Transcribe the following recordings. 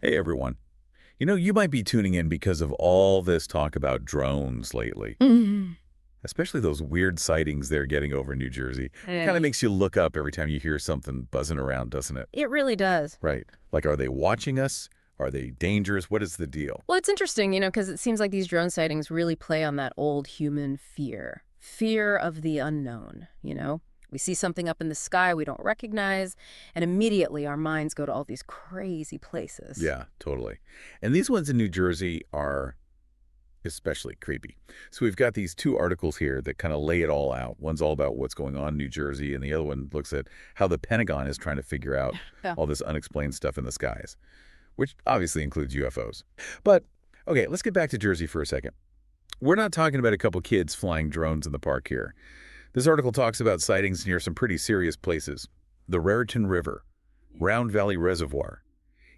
Hey everyone. You might be tuning in because of all this talk about drones lately, Mhm. especially those weird sightings they're getting over New Jersey. Kind of Eh, makes you look up every time you hear something buzzing around, doesn't it? it really does. Right. Like, are they watching us? Are they dangerous? What is the deal? Well, it's interesting, because it seems like these drone sightings really play on that old human fear of the unknown. We see something up in the sky we don't recognize, and immediately our minds go to all these crazy places. Yeah, totally. And these ones in New Jersey are especially creepy. So we've got these two articles here that kind of lay it all out. One's all about what's going on in New Jersey, and the other one looks at how the Pentagon is trying to figure out Yeah. all this unexplained stuff in the skies, which obviously includes UFOs. But, okay, let's get back to Jersey for a second. We're not talking about a couple kids flying drones in the park here. This article talks about sightings near some pretty serious places. The Raritan River, Round Valley Reservoir,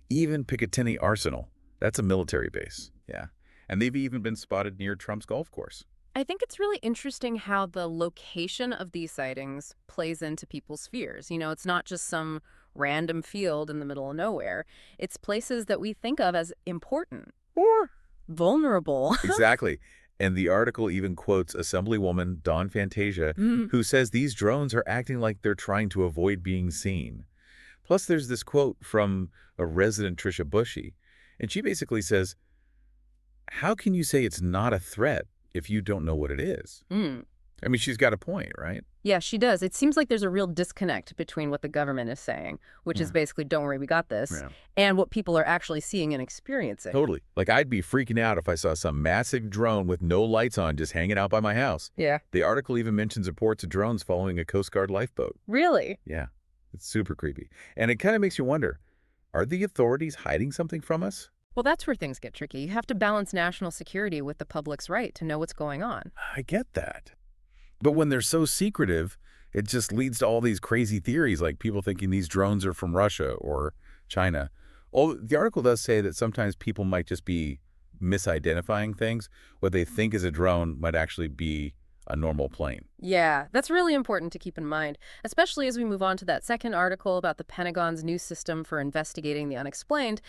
even Picatinny Arsenal. That's a military base. Yeah. And they've even been spotted near Trump's golf course. I think it's really interesting how the location of these sightings plays into people's fears. It's not just some random field in the middle of nowhere. It's places that we think of as important or vulnerable. Exactly. And the article even quotes Assemblywoman Dawn Fantasia, Mm. who says these drones are acting like they're trying to avoid being seen. Plus, there's this quote from a resident, Trisha Bushy, and she basically says, how can you say it's not a threat if you don't know what it is? Mm. I mean, she's got a point, right? Yeah, she does. It seems like there's a real disconnect between what the government is saying, which is Yeah. basically, don't worry, we got this, Yeah. and what people are actually seeing and experiencing. Totally. Like, I'd be freaking out if I saw some massive drone with no lights on just hanging out by my house. Yeah. The article even mentions reports of drones following a Coast Guard lifeboat. Really? Yeah, it's super creepy. And it kind of makes you wonder, are the authorities hiding something from us? Well, that's where things get tricky. You have to balance national security with the public's right to know what's going on. I get that. But when they're so secretive, it just leads to all these crazy theories, like people thinking these drones are from Russia or China. Oh, the article does say that sometimes people might just be misidentifying things. What they think is a drone might actually be a normal plane. Yeah, that's really important to keep in mind, especially as we move on to that second article about the Pentagon's new system for investigating the unexplained.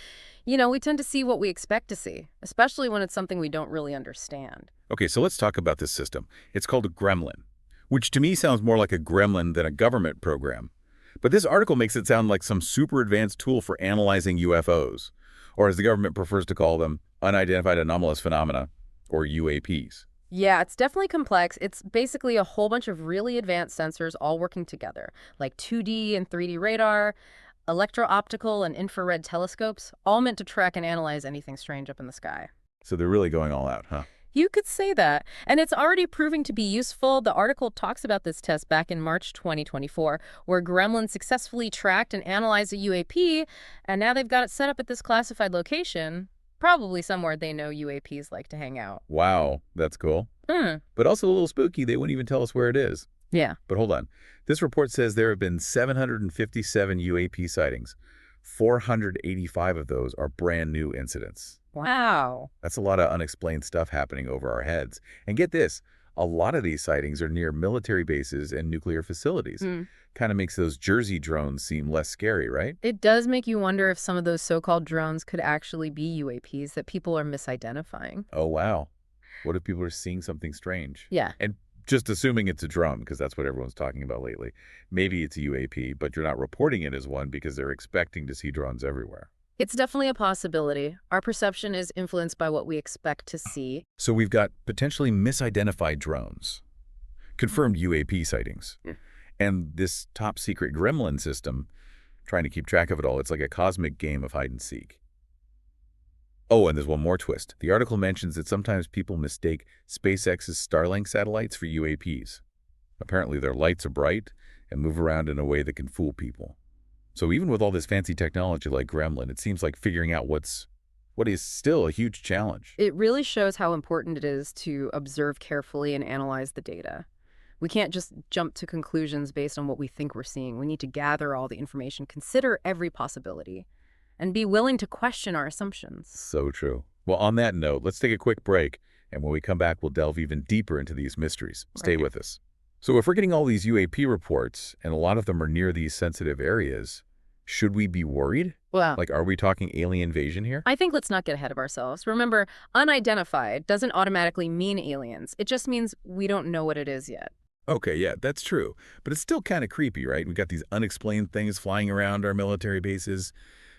We tend to see what we expect to see, especially when it's something we don't really understand. Okay, so let's talk about this system. It's called a gremlin, which to me sounds more like a gremlin than a government program. But this article makes it sound like some super advanced tool for analyzing UFOs, or as the government prefers to call them, unidentified anomalous phenomena, or UAPs. Yeah, it's definitely complex. It's basically a whole bunch of really advanced sensors all working together, like 2D and 3D radar, electro-optical and infrared telescopes, all meant to track and analyze anything strange up in the sky. So they're really going all out, huh? You could say that. And it's already proving to be useful. The article talks about this test back in March 2024, where Gremlin successfully tracked and analyzed a UAP, and now they've got it set up at this classified location, probably somewhere they know UAPs like to hang out. Wow, that's cool. Hmm. But also a little spooky, they wouldn't even tell us where it is. Yeah. But hold on. This report says there have been 757 UAP sightings. 485 of those are brand new incidents. Wow. That's a lot of unexplained stuff happening over our heads. And get this, a lot of these sightings are near military bases and nuclear facilities. Hmm. Kind of makes those Jersey drones seem less scary, right? It does make you wonder if some of those so-called drones could actually be UAPs that people are misidentifying. Oh, wow. What if people are seeing something strange? Yeah. And just assuming it's a drone, because that's what everyone's talking about lately. Maybe it's a UAP, but you're not reporting it as one because they're expecting to see drones everywhere. It's definitely a possibility. Our perception is influenced by what we expect to see. So we've got potentially misidentified drones, confirmed UAP sightings, Yeah. and this top secret gremlin system trying to keep track of it all. It's like a cosmic game of hide and seek. Oh, and there's one more twist. The article mentions that sometimes people mistake SpaceX's Starlink satellites for UAPs. Apparently their lights are bright and move around in a way that can fool people. So even with all this fancy technology like Gremlin, it seems like figuring out what is still a huge challenge. It really shows how important it is to observe carefully and analyze the data. We can't just jump to conclusions based on what we think we're seeing. We need to gather all the information, consider every possibility, and be willing to question our assumptions. So true. Well, on that note, let's take a quick break, and when we come back, we'll delve even deeper into these mysteries. Stay Right. with us. So if we're getting all these UAP reports, and a lot of them are near these sensitive areas, Should we be worried? Well, Like, are we talking alien invasion here? I think let's not get ahead of ourselves. Remember, unidentified doesn't automatically mean aliens. It just means we don't know what it is yet. Okay, yeah, that's true. But it's still kind of creepy, right? We've got these unexplained things flying around our military bases,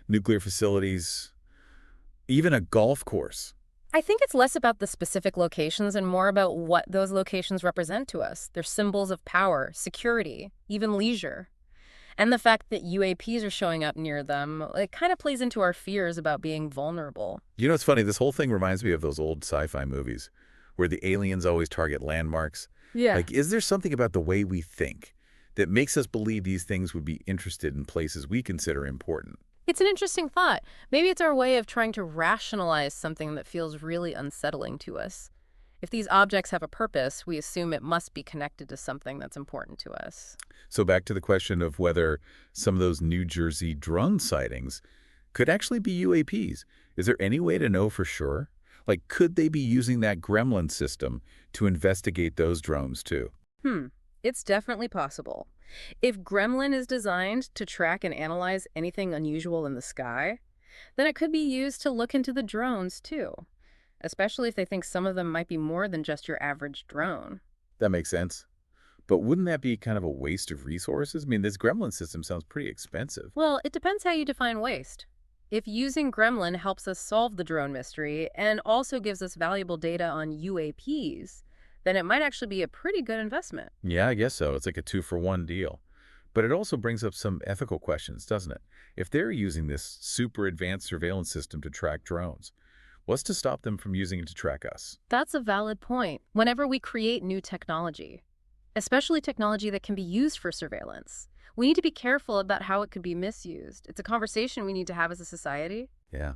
nuclear facilities, even a golf course. I think it's less about the specific locations and more about what those locations represent to us. They're symbols of power, security, even leisure. And the fact that UAPs are showing up near them, it kind of plays into our fears about being vulnerable. You know, it's funny. This whole thing reminds me of those old sci-fi movies where the aliens always target landmarks. Yeah. Like, is there something about the way we think that makes us believe these things would be interested in places we consider important? It's an interesting thought. Maybe it's our way of trying to rationalize something that feels really unsettling to us. If these objects have a purpose, we assume it must be connected to something that's important to us. So back to the question of whether some of those New Jersey drone sightings could actually be UAPs. Is there any way to know for sure? Like, could they be using that Gremlin system to investigate those drones too? Hmm, it's definitely possible. If Gremlin is designed to track and analyze anything unusual in the sky, then it could be used to look into the drones too, especially if they think some of them might be more than just your average drone. That makes sense. But wouldn't that be kind of a waste of resources? I mean, this Gremlin system sounds pretty expensive. Well, it depends how you define waste. If using Gremlin helps us solve the drone mystery and also gives us valuable data on UAPs, then it might actually be a pretty good investment. Yeah, I guess so. It's like a two-for-one deal. But it also brings up some ethical questions, doesn't it? If they're using this super advanced surveillance system to track drones, what's to stop them from using it to track us? That's a valid point. Whenever we create new technology, especially technology that can be used for surveillance, we need to be careful about how it could be misused. It's a conversation we need to have as a society. Yeah.